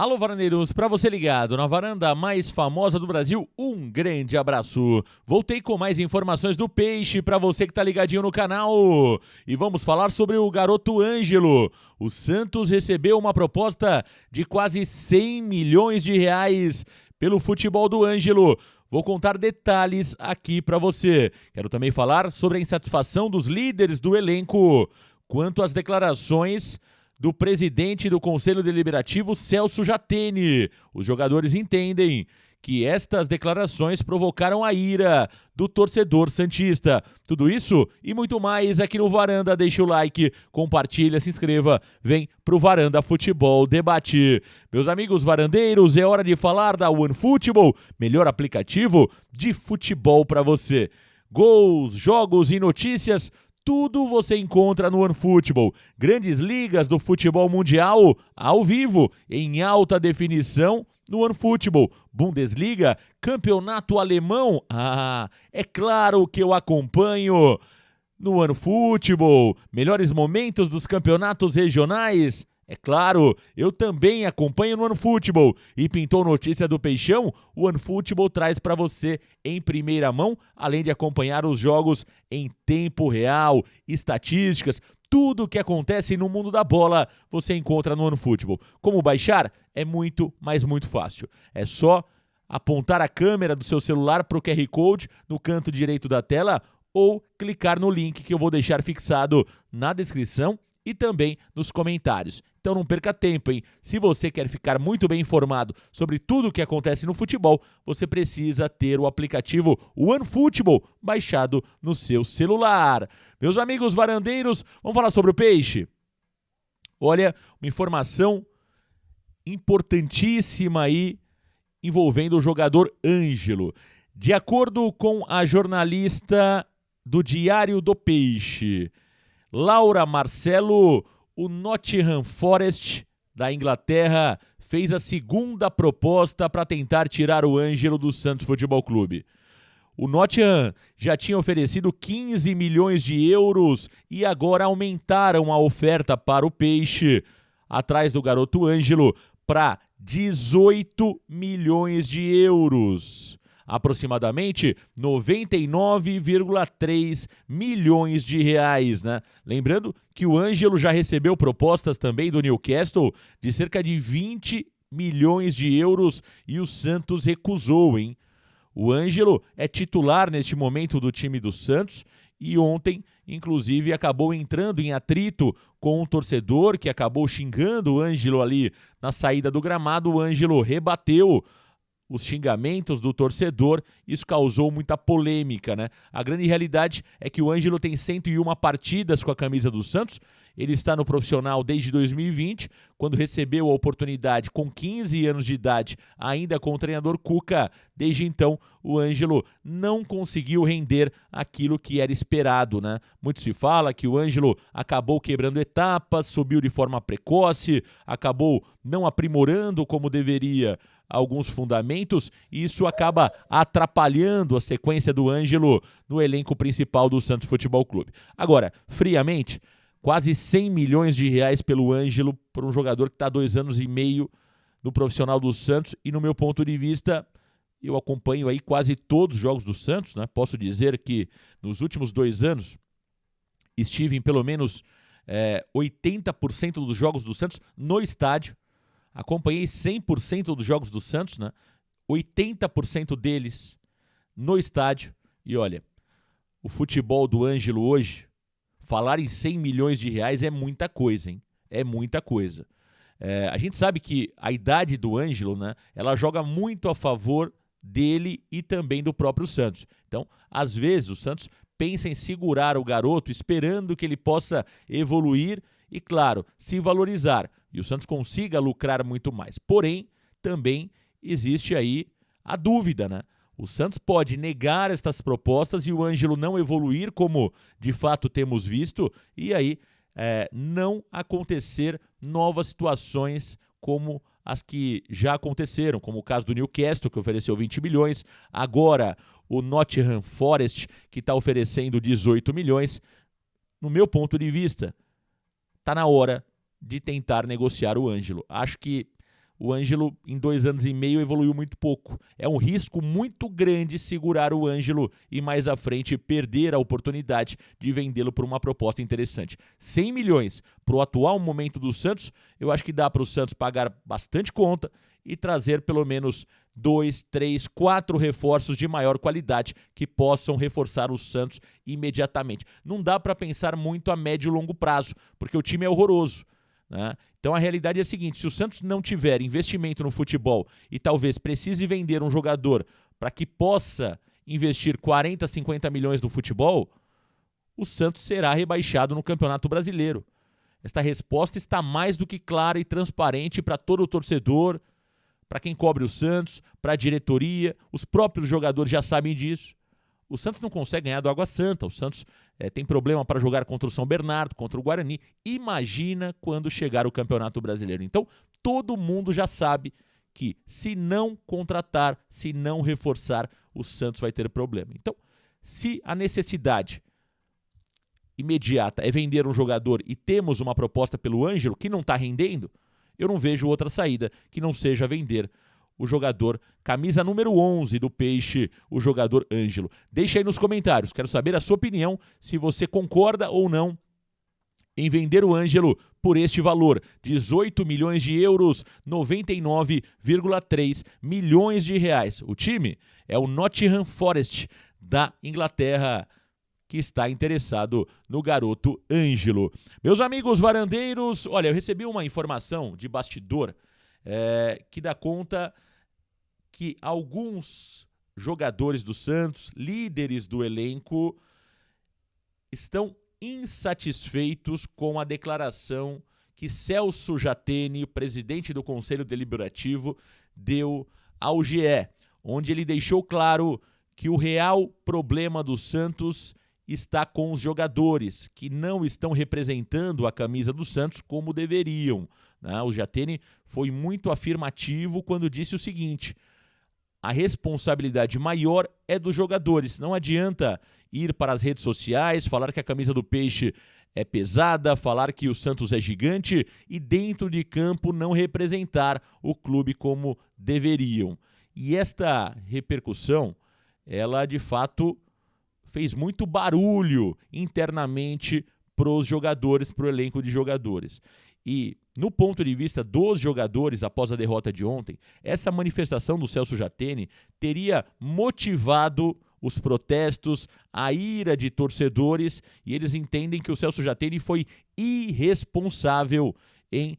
Alô, varandeiros, para você ligado na varanda mais famosa do Brasil, um grande abraço. Voltei com mais informações do Peixe para você que tá ligadinho no canal. E vamos falar sobre o garoto Ângelo. O Santos recebeu uma proposta de quase 100 milhões de reais pelo futebol do Ângelo. Vou contar detalhes aqui para você. Quero também falar sobre a insatisfação dos líderes do elenco quanto às declarações do presidente do Conselho Deliberativo, Celso Jatene. Os jogadores entendem que estas declarações provocaram a ira do torcedor santista. Tudo isso e muito mais aqui no Varanda. Deixa o like, compartilha, se inscreva. Vem pro Varanda Futebol Debate. Meus amigos varandeiros, é hora de falar da OneFootball, melhor aplicativo de futebol para você. Gols, jogos e notícias, tudo você encontra no OneFootball. Grandes ligas do futebol mundial ao vivo, em alta definição no OneFootball. Bundesliga, campeonato alemão. É claro que eu acompanho no OneFootball. Melhores momentos dos campeonatos regionais. É claro, eu também acompanho no OneFootball. E pintou notícia do Peixão? O OneFootball traz para você em primeira mão, além de acompanhar os jogos em tempo real, estatísticas, tudo o que acontece no mundo da bola você encontra no OneFootball. Como baixar? É muito, mas muito fácil. É só apontar a câmera do seu celular para o QR Code no canto direito da tela ou clicar no link que eu vou deixar fixado na descrição e também nos comentários. Então não perca tempo, hein? Se você quer ficar muito bem informado sobre tudo o que acontece no futebol, você precisa ter o aplicativo OneFootball baixado no seu celular. Meus amigos varandeiros, vamos falar sobre o Peixe? Olha, uma informação importantíssima aí envolvendo o jogador Ângelo. De acordo com a jornalista do Diário do Peixe, Laura Marcelo, o Nottingham Forest da Inglaterra fez a segunda proposta para tentar tirar o Ângelo do Santos Futebol Clube. O Nottingham já tinha oferecido 15 milhões de euros e agora aumentaram a oferta para o Peixe, atrás do garoto Ângelo, para 18 milhões de euros. Aproximadamente 99,3 milhões de reais, né? Lembrando que o Ângelo já recebeu propostas também do Newcastle de cerca de 20 milhões de euros e o Santos recusou, hein? O Ângelo é titular neste momento do time do Santos e ontem, inclusive, acabou entrando em atrito com um torcedor que acabou xingando o Ângelo ali na saída do gramado. O Ângelo rebateu os xingamentos do torcedor, isso causou muita polêmica, né? A grande realidade é que o Ângelo tem 101 partidas com a camisa do Santos, ele está no profissional desde 2020, quando recebeu a oportunidade com 15 anos de idade, ainda com o treinador Cuca. Desde então, o Ângelo não conseguiu render aquilo que era esperado, né? Muito se fala que o Ângelo acabou quebrando etapas, subiu de forma precoce, acabou não aprimorando como deveria alguns fundamentos, e isso acaba atrapalhando a sequência do Ângelo no elenco principal do Santos Futebol Clube. Agora, friamente, quase 100 milhões de reais pelo Ângelo, por um jogador que está há 2 anos e meio no profissional do Santos, e no meu ponto de vista, eu acompanho aí quase todos os jogos do Santos, né? Posso dizer que nos últimos 2 anos estive em pelo menos 80% dos jogos do Santos no estádio. Acompanhei 100% dos jogos do Santos, né? 80% deles no estádio. E olha, o futebol do Ângelo hoje, falar em 100 milhões de reais é muita coisa, hein? É muita coisa. A gente sabe que a idade do Ângelo, né? Ela joga muito a favor dele e também do próprio Santos. Então, às vezes, o Santos pensa em segurar o garoto, esperando que ele possa evoluir e, claro, se valorizar. E o Santos consiga lucrar muito mais. Porém, também existe aí a dúvida, né? O Santos pode negar estas propostas e o Ângelo não evoluir, como de fato temos visto, e aí não acontecer novas situações como as que já aconteceram, como o caso do Newcastle, que ofereceu 20 milhões, agora o Nottingham Forest, que está oferecendo 18 milhões. No meu ponto de vista, está na hora de tentar negociar o Ângelo. Acho que o Ângelo, em 2 anos e meio, evoluiu muito pouco. É um risco muito grande segurar o Ângelo e mais à frente perder a oportunidade de vendê-lo por uma proposta interessante. 100 milhões para o atual momento do Santos, eu acho que dá para o Santos pagar bastante conta e trazer pelo menos 2, 3, 4 reforços de maior qualidade que possam reforçar o Santos imediatamente. Não dá para pensar muito a médio e longo prazo, porque o time é horroroso, né? Então a realidade é a seguinte: se o Santos não tiver investimento no futebol e talvez precise vender um jogador para que possa investir 40, 50 milhões no futebol, o Santos será rebaixado no Campeonato Brasileiro. Esta resposta está mais do que clara e transparente para todo o torcedor, para quem cobre o Santos, para a diretoria. Os próprios jogadores já sabem disso. O Santos não consegue ganhar do Água Santa. O Santos tem problema para jogar contra o São Bernardo, contra o Guarani. Imagina quando chegar o Campeonato Brasileiro. Então, todo mundo já sabe que se não contratar, se não reforçar, o Santos vai ter problema. Então, se a necessidade imediata é vender um jogador e temos uma proposta pelo Ângelo que não está rendendo, eu não vejo outra saída que não seja vender o jogador, camisa número 11 do Peixe, o jogador Ângelo. Deixa aí nos comentários, quero saber a sua opinião, se você concorda ou não em vender o Ângelo por este valor, 18 milhões de euros, 99,3 milhões de reais. O time é o Nottingham Forest da Inglaterra, que está interessado no garoto Ângelo. Meus amigos varandeiros, olha, eu recebi uma informação de bastidor que dá conta que alguns jogadores do Santos, líderes do elenco, estão insatisfeitos com a declaração que Celso Jateni, presidente do Conselho Deliberativo, deu ao GE, onde ele deixou claro que o real problema do Santos está com os jogadores, que não estão representando a camisa do Santos como deveriam, né? O Jateni foi muito afirmativo quando disse o seguinte: a responsabilidade maior é dos jogadores. Não adianta ir para as redes sociais, falar que a camisa do Peixe é pesada, falar que o Santos é gigante e dentro de campo não representar o clube como deveriam. E esta repercussão, ela de fato fez muito barulho internamente para os jogadores, para o elenco de jogadores. E, no ponto de vista dos jogadores, após a derrota de ontem, essa manifestação do Celso Jateni teria motivado os protestos, a ira de torcedores, e eles entendem que o Celso Jateni foi irresponsável em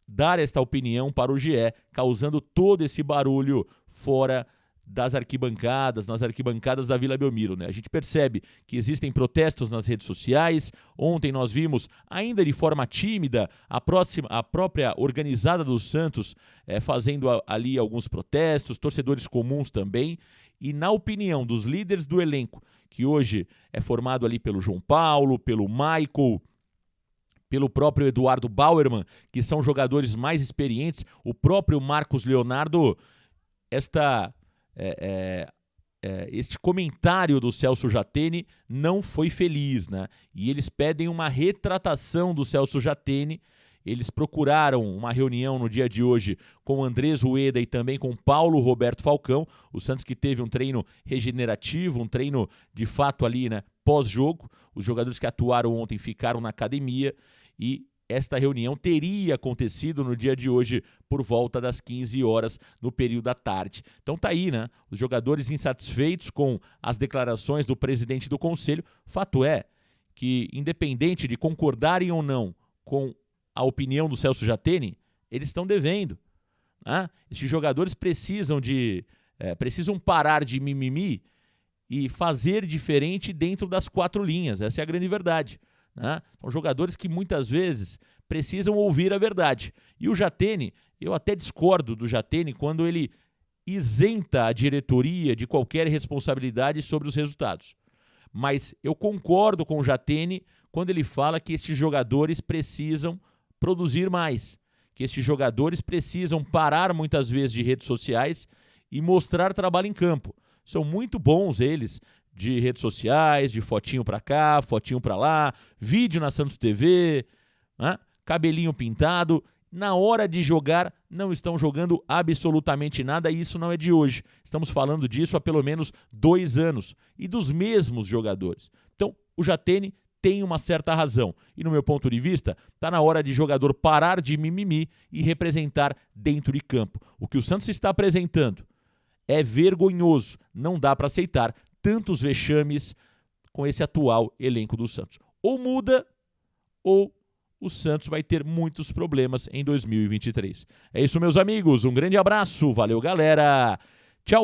dar esta opinião para o GE, causando todo esse barulho fora das arquibancadas, nas arquibancadas da Vila Belmiro, né? A gente percebe que existem protestos nas redes sociais. Ontem nós vimos, ainda de forma tímida, a própria organizada do Santos fazendo ali alguns protestos, torcedores comuns também. E na opinião dos líderes do elenco, que hoje é formado ali pelo João Paulo, pelo Michael, pelo próprio Eduardo Bauerman, que são jogadores mais experientes, o próprio Marcos Leonardo, este comentário do Celso Jateni não foi feliz, né? E eles pedem uma retratação do Celso Jateni. Eles procuraram uma reunião no dia de hoje com Andrés Rueda e também com Paulo Roberto Falcão. O Santos que teve um treino regenerativo, um treino de fato ali, né, pós-jogo. Os jogadores que atuaram ontem ficaram na academia e esta reunião teria acontecido no dia de hoje por volta das 15 horas no período da tarde. Então tá aí, né? Os jogadores insatisfeitos com as declarações do presidente do conselho. Fato é que, independente de concordarem ou não com a opinião do Celso Jateni, eles estão devendo, né? Esses jogadores precisam parar de mimimi e fazer diferente dentro das 4 linhas. Essa é a grande verdade, né? São jogadores que muitas vezes precisam ouvir a verdade. E o Jateni, eu até discordo do Jateni quando ele isenta a diretoria de qualquer responsabilidade sobre os resultados. Mas eu concordo com o Jateni quando ele fala que estes jogadores precisam produzir mais, que estes jogadores precisam parar muitas vezes de redes sociais e mostrar trabalho em campo. São muito bons eles de redes sociais, de fotinho pra cá, fotinho pra lá, vídeo na Santos TV, né? Cabelinho pintado. na hora de jogar, não estão jogando absolutamente nada, e isso não é de hoje. Estamos falando disso há pelo menos 2 anos, e dos mesmos jogadores. Então, o Jatene tem uma certa razão. E no meu ponto de vista, está na hora de jogador parar de mimimi e representar dentro de campo. O que o Santos está apresentando é vergonhoso. Não dá para aceitar tantos vexames com esse atual elenco do Santos. Ou muda, ou o Santos vai ter muitos problemas em 2023. É isso, meus amigos. Um grande abraço. Valeu, galera. Tchau!